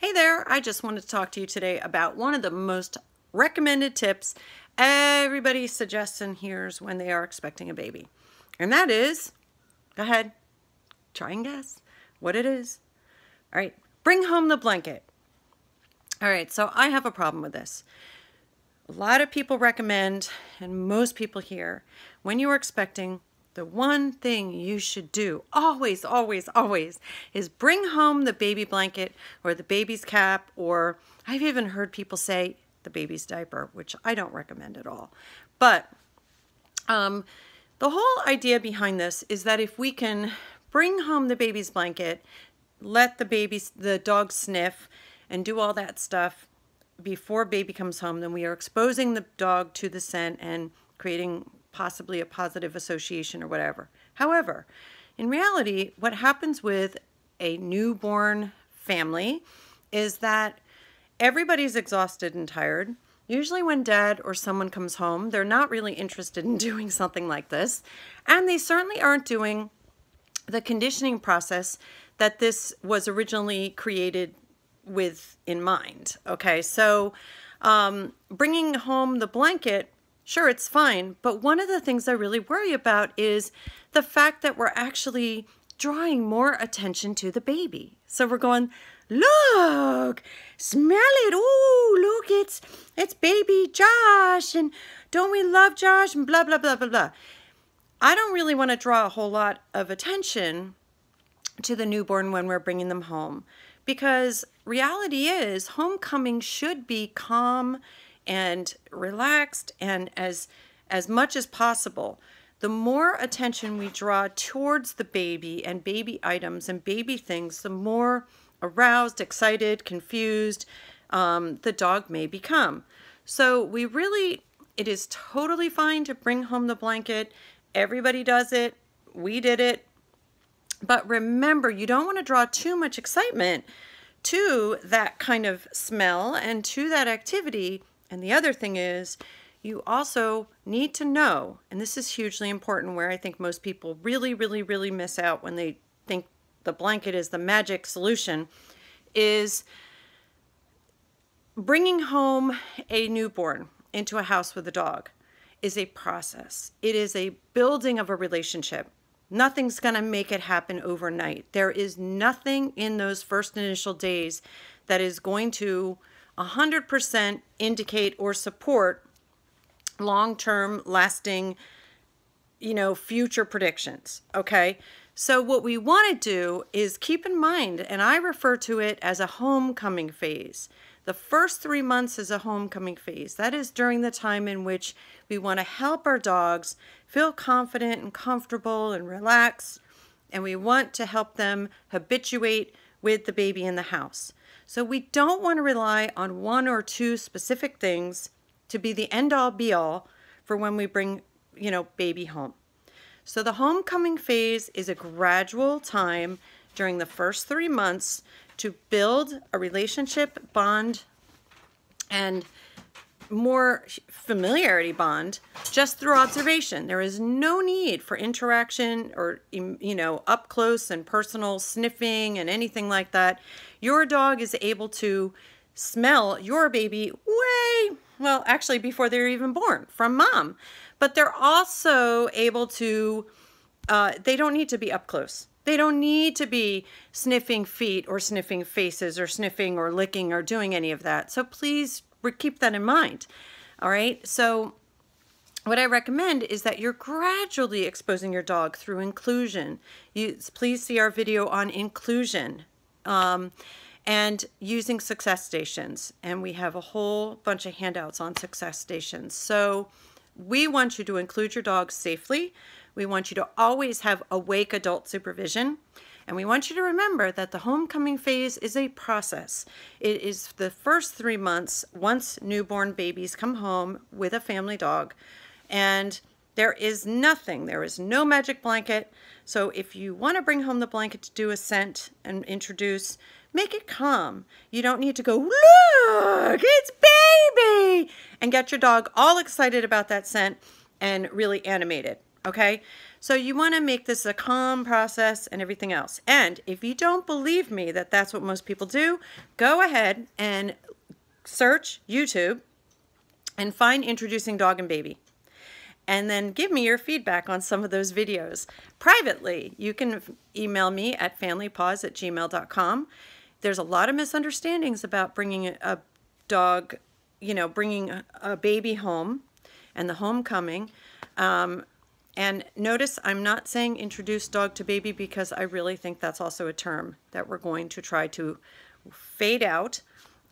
Hey there, I just wanted to talk to you today about one of the most recommended tips everybody suggests and hears when they are expecting a baby. And that is, go ahead, try and guess what it is. All right, bring home the blanket. All right, so I have a problem with this. A lot of people recommend, and most people hear, when you are expecting, the one thing you should do, always, always, always, is bring home the baby blanket or the baby's cap, or I've even heard people say the baby's diaper, which I don't recommend at all. But the whole idea behind this is that if we can bring home the baby's blanket, let the dog sniff and do all that stuff before baby comes home, then we are exposing the dog to the scent and creating possibly a positive association or whatever. However, in reality, what happens with a newborn family is that everybody's exhausted and tired. Usually when dad or someone comes home, they're not really interested in doing something like this. And they certainly aren't doing the conditioning process that this was originally created with in mind. Okay, so bringing home the blanket, sure, it's fine, but one of the things I really worry about is the fact that we're actually drawing more attention to the baby. So we're going, look, smell it, ooh, look, it's baby Josh, and don't we love Josh, and blah, blah, blah, blah, blah. I don't really want to draw a whole lot of attention to the newborn when we're bringing them home, because reality is homecoming should be calm and relaxed, and as much as possible, the more attention we draw towards the baby and baby items and baby things, the more aroused, excited, confused the dog may become. So it is totally fine to bring home the blanket. Everybody does it. We did it. But remember, you don't want to draw too much excitement to that kind of smell and to that activity. And the other thing is, you also need to know, and this is hugely important, where I think most people really, really, really miss out when they think the blanket is the magic solution, is bringing home a newborn into a house with a dog is a process. It is a building of a relationship. Nothing's going to make it happen overnight. There is nothing in those first initial days that is going to 100% indicate or support long-term, lasting, future predictions, okay? So what we want to do is keep in mind, and I refer to it as a homecoming phase. The first 3 months is a homecoming phase. That is during the time in which we want to help our dogs feel confident and comfortable and relaxed, and we want to help them habituate with the baby in the house. So we don't want to rely on one or two specific things to be the end-all be-all for when we bring, baby home. So the homecoming phase is a gradual time during the first 3 months to build a relationship bond and more familiarity bond just through observation. There is no need for interaction or, up close and personal sniffing and anything like that. Your dog is able to smell your baby actually before they're even born from mom. But they're also able to, they don't need to be up close. They don't need to be sniffing feet or sniffing faces or sniffing or licking or doing any of that. So please keep that in mind. All right. So what I recommend is that you're gradually exposing your dog through inclusion. Please see our video on inclusion and using success stations. And we have a whole bunch of handouts on success stations. So we want you to include your dog safely. We want you to always have awake adult supervision. And we want you to remember that the homecoming phase is a process. It is the first 3 months once newborn babies come home with a family dog. And there is no magic blanket. So if you want to bring home the blanket to do a scent and introduce, make it calm. You don't need to go, look, it's baby, and get your dog all excited about that scent and really animated. Okay, so you want to make this a calm process and everything else. And if you don't believe me that that's what most people do, go ahead and search YouTube and find Introducing Dog and Baby. And then give me your feedback on some of those videos. Privately, you can email me at familypaws@gmail.com. There's a lot of misunderstandings about bringing a dog, bringing a baby home and the homecoming. And notice I'm not saying introduce dog to baby, because I really think that's also a term that we're going to try to fade out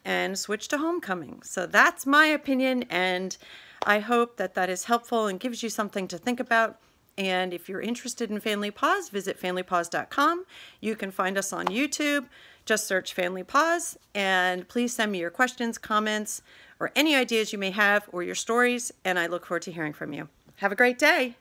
and switch to homecoming. So that's my opinion, and I hope that that is helpful and gives you something to think about. And if you're interested in Family Paws, visit familypaws.com. You can find us on YouTube. Just search Family Paws, and please send me your questions, comments, or any ideas you may have, or your stories, and I look forward to hearing from you. Have a great day.